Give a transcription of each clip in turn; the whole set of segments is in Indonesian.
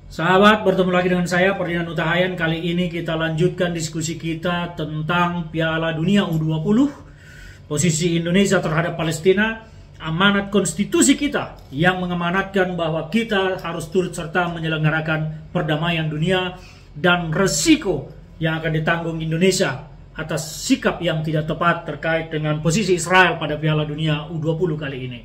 Sahabat, bertemu lagi dengan saya Ferdinand Utahayan. Kali ini kita lanjutkan diskusi kita tentang Piala Dunia U20, posisi Indonesia terhadap Palestina, amanat konstitusi kita yang mengamanatkan bahwa kita harus turut serta menyelenggarakan perdamaian dunia, dan resiko yang akan ditanggung Indonesia atas sikap yang tidak tepat terkait dengan posisi Israel pada Piala Dunia U20 kali ini.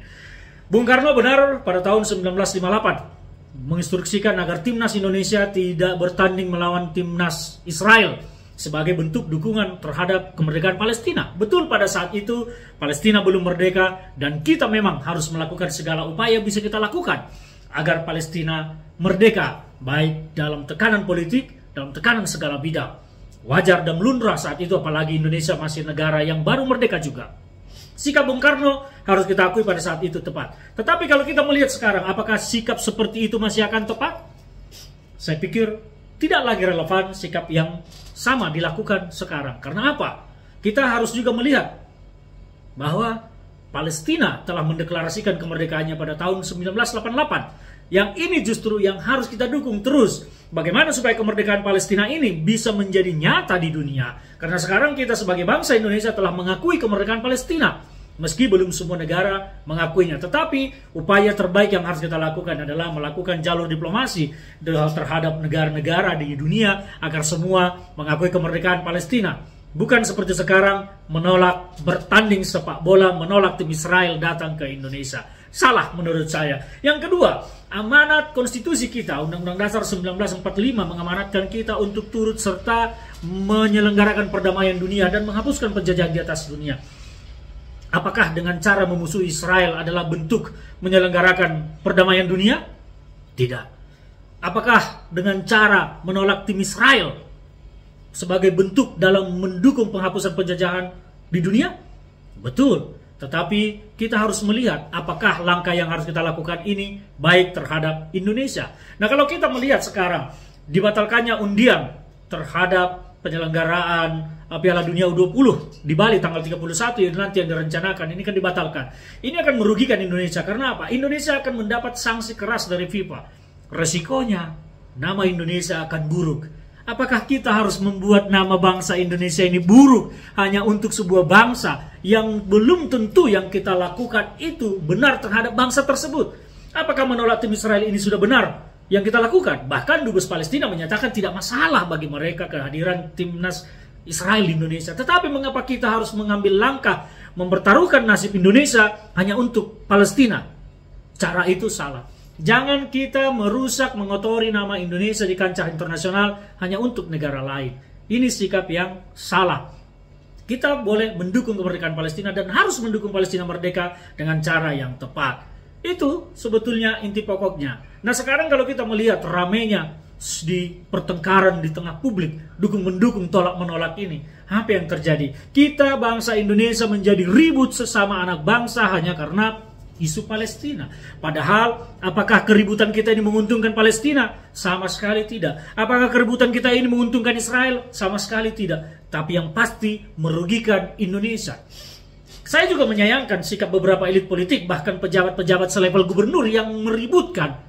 Bung Karno benar pada tahun 1958 menginstruksikan agar timnas Indonesia tidak bertanding melawan timnas Israel sebagai bentuk dukungan terhadap kemerdekaan Palestina. Betul, pada saat itu Palestina belum merdeka dan kita memang harus melakukan segala upaya bisa kita lakukan agar Palestina merdeka, baik dalam tekanan politik, dalam tekanan segala bidang. Wajar dan lumrah saat itu, apalagi Indonesia masih negara yang baru merdeka juga. Sikap Bung Karno harus kita akui pada saat itu tepat. Tetapi kalau kita melihat sekarang, apakah sikap seperti itu masih akan tepat? Saya pikir tidak lagi relevan sikap yang sama dilakukan sekarang. Karena apa? Kita harus juga melihat bahwa Palestina telah mendeklarasikan kemerdekaannya pada tahun 1988. Yang ini justru yang harus kita dukung terus. Bagaimana supaya kemerdekaan Palestina ini bisa menjadi nyata di dunia. Karena sekarang kita sebagai bangsa Indonesia telah mengakui kemerdekaan Palestina. Meski belum semua negara mengakuinya. Tetapi upaya terbaik yang harus kita lakukan adalah melakukan jalur diplomasi terhadap negara-negara di dunia agar semua mengakui kemerdekaan Palestina. Bukan seperti sekarang menolak bertanding sepak bola, menolak tim Israel datang ke Indonesia. Salah menurut saya. Yang kedua, amanat konstitusi kita, Undang-Undang Dasar 1945 mengamanatkan kita untuk turut serta menyelenggarakan perdamaian dunia dan menghapuskan penjajahan di atas dunia. Apakah dengan cara memusuhi Israel adalah bentuk menyelenggarakan perdamaian dunia? Tidak. Apakah dengan cara menolak tim Israel sebagai bentuk dalam mendukung penghapusan penjajahan di dunia? Betul. Tetapi kita harus melihat apakah langkah yang harus kita lakukan ini baik terhadap Indonesia. Nah, kalau kita melihat sekarang dibatalkannya undian terhadap penyelenggaraan Piala Dunia U20 di Bali tanggal 31 yang nanti yang direncanakan, ini kan dibatalkan. Ini akan merugikan Indonesia. Karena apa? Indonesia akan mendapat sanksi keras dari FIFA. Resikonya nama Indonesia akan buruk. Apakah kita harus membuat nama bangsa Indonesia ini buruk hanya untuk sebuah bangsa yang belum tentu yang kita lakukan itu benar terhadap bangsa tersebut? Apakah menolak tim Israel ini sudah benar yang kita lakukan? Bahkan Dubes Palestina menyatakan tidak masalah bagi mereka kehadiran timnas Israel di Indonesia. Tetapi mengapa kita harus mengambil langkah mempertaruhkan nasib Indonesia hanya untuk Palestina? Cara itu salah. Jangan kita merusak, mengotori nama Indonesia di kancah internasional hanya untuk negara lain. Ini sikap yang salah. Kita boleh mendukung kemerdekaan Palestina dan harus mendukung Palestina merdeka dengan cara yang tepat. Itu sebetulnya inti pokoknya. Nah, sekarang kalau kita melihat ramainya di pertengkaran di tengah publik, dukung-mendukung, tolak-menolak ini, apa yang terjadi? Kita bangsa Indonesia menjadi ribut sesama anak bangsa hanya karena isu Palestina. Padahal apakah keributan kita ini menguntungkan Palestina? Sama sekali tidak. Apakah keributan kita ini menguntungkan Israel? Sama sekali tidak. Tapi yang pasti merugikan Indonesia. Saya juga menyayangkan sikap beberapa elit politik, bahkan pejabat-pejabat selevel gubernur yang meributkan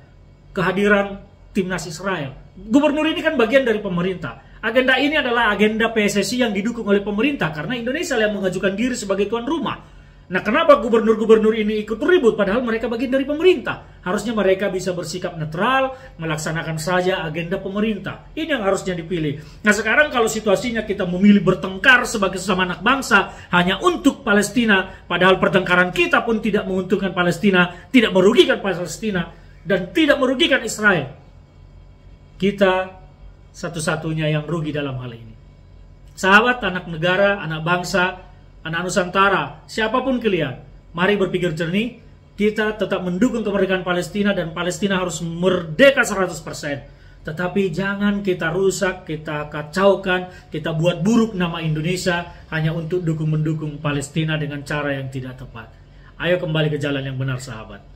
kehadiran timnas Israel. Gubernur ini kan bagian dari pemerintah. Agenda ini adalah agenda PSSI yang didukung oleh pemerintah karena Indonesia yang mengajukan diri sebagai tuan rumah. Nah, kenapa gubernur-gubernur ini ikut ribut padahal mereka bagian dari pemerintah? Harusnya mereka bisa bersikap netral, melaksanakan saja agenda pemerintah. Ini yang harusnya dipilih. Nah, sekarang kalau situasinya kita memilih bertengkar sebagai sesama anak bangsa hanya untuk Palestina, padahal pertengkaran kita pun tidak menguntungkan Palestina, tidak merugikan Palestina, dan tidak merugikan Israel. Kita satu-satunya yang rugi dalam hal ini. Sahabat, anak negara, anak bangsa, anak Nusantara, siapapun kalian, mari berpikir jernih. Kita tetap mendukung kemerdekaan Palestina dan Palestina harus merdeka 100%. Tetapi jangan kita rusak, kita kacaukan, kita buat buruk nama Indonesia hanya untuk dukung-mendukung Palestina dengan cara yang tidak tepat. Ayo kembali ke jalan yang benar, sahabat.